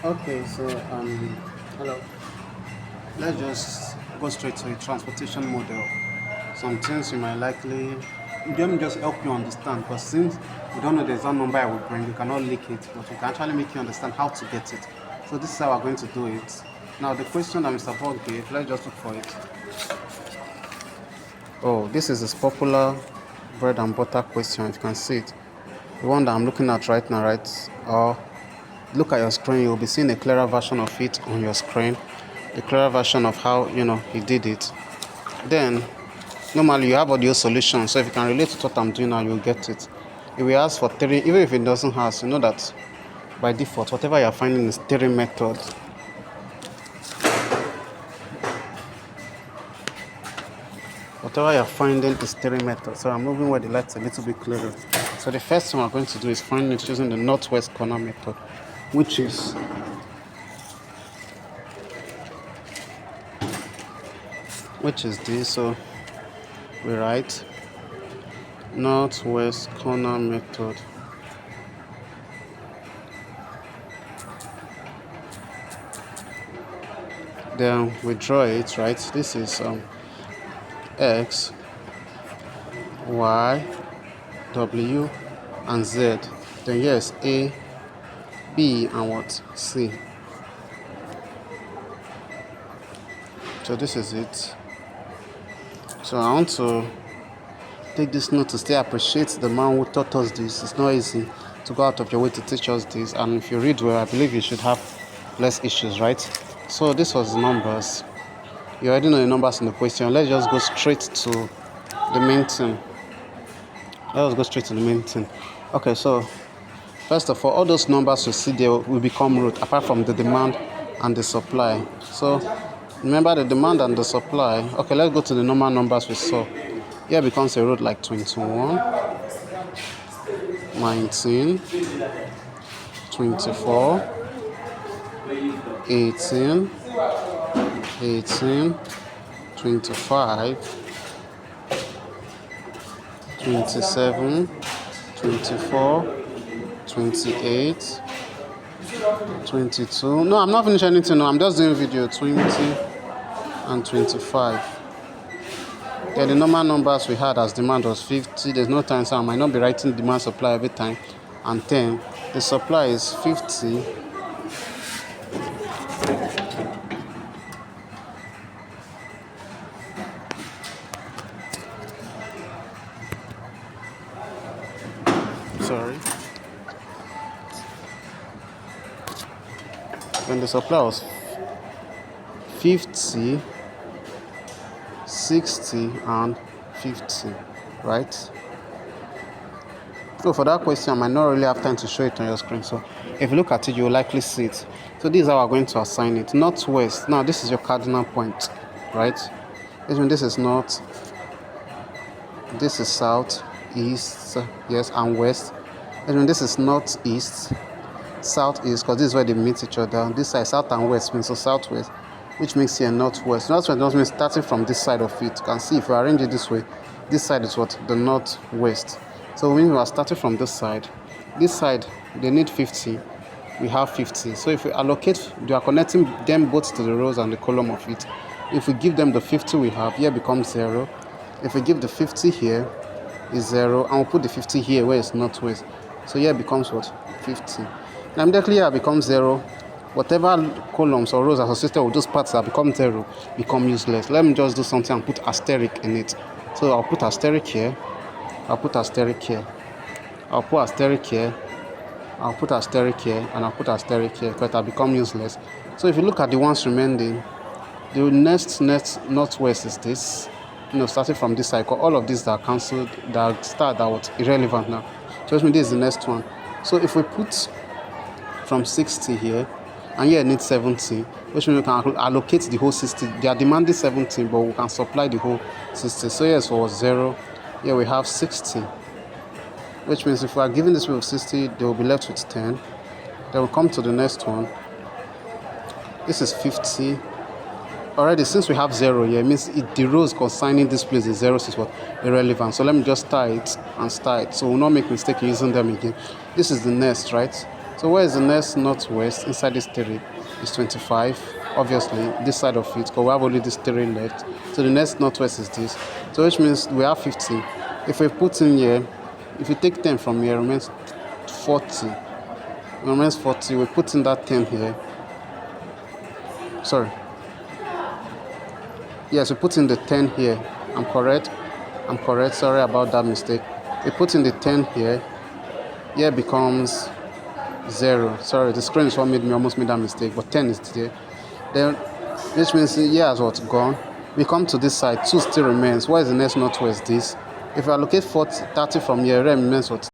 Okay, so hello. Let's just go straight to a transportation model. Some things you might likely let me just help you understand because since you don't know the exact number I will bring, you cannot leak it, but we can actually make you understand how to get it. So this is how we're going to do it. Now the question that Mr. Fogg gave, let's just look for it. Oh, this is his popular bread and butter question. If you can see it, the one that I'm looking at right now, right? Or look at your screen, you'll be seeing a clearer version of it on your screen, the clearer version of how he did it. Then normally you have audio solutions, so if you can relate to what I'm doing now, you'll get it. If we ask for three, even if it doesn't ask, you know that by default whatever you're finding is three methods. Whatever you're finding is three methods. So I'm moving where the light's a little bit clearer. So the first one we're going to do is find it using the northwest corner method, which is this. So we write northwest corner method. Then we draw it, right? This is X, Y, W, and Z. Then yes, A, B, and what? C. So this is it. So I want to take this note to still appreciate the man who taught us this. It's not easy to go out of your way to teach us this, and if you read well, I believe you should have less issues, right? So this was the numbers. You already know the numbers in the question. Let's just go straight to the main thing. Okay, so first of all those numbers you see there will become root apart from the demand and the supply. So remember the demand and the supply. Okay, let's go to the normal numbers we saw. Here becomes a root like 21, 19, 24, 18, 25, 27, 24, 28, 22. No, I'm not finishing anything. No, I'm just doing video. 20 and 25. Then the normal numbers we had as demand was 50. There's no time, so I might not be writing demand supply every time. And 10. The supply is 50. Sorry. When the supply was 50, 60, and 50, right? So for that question, I might not really have time to show it on your screen. So if you look at it, you'll likely see it. So this is how we're going to assign it. Northwest. Now this is your cardinal point, right? This is north. This is south, east, yes, and west. This is northeast, southeast, because this is where they meet each other. This side, south and west, means so southwest, which makes here northwest. Northwest does mean starting from this side of it. You can see if you arrange it this way, this side is what? The northwest. So when we are starting from this side, they need 50. We have 50. So if we allocate, we are connecting them both to the rows and the column of it. If we give them the 50 we have, here becomes 0. If we give the 50 here, is 0, and we'll put the 50 here where it's northwest. So here becomes what? 50. Now immediately here becomes 0. Whatever columns or rows associated with those parts that become 0 become useless. Let me just do something and put asterisk in it. So I'll put asterisk here. I'll put asterisk here. I'll put asterisk here. I'll put asterisk here, and I'll put asterisk here because it'll become useless. So if you look at the ones remaining, the next northwest is this. Starting from this cycle, all of these that are cancelled, that start that was irrelevant now. So this is the next one. So if we put from 60 here, and here it needs 70, which means we can allocate the whole 60. They are demanding 70, but we can supply the whole 60. So here for 0, here we have 60, which means if we are giving this with 60, they will be left with 10. Then we'll come to the next one. This is 50. Already, since we have 0 here, it means the rows concerning this place, the zeros is what? Irrelevant. So let me just start it and start it. So we'll not make mistake using them again. This is the next, right? So where is the next northwest inside this 3? Is 25. Obviously, this side of it, because we have only this 3 left. So the next northwest is this. So which means we have 50. If we put in here, if you take 10 from here, it remains 40. It remains 40. We put in that 10 here. Sorry. Yes, we put in the 10 here. I'm correct. Sorry about that mistake. We put in the 10 here. Here becomes 0. Sorry, the screen is what almost made that mistake, but 10 is there. Then, which means here has what gone. We come to this side, 2 still remains. What is the next northwest? This. If I allocate 30 from here, it remains what?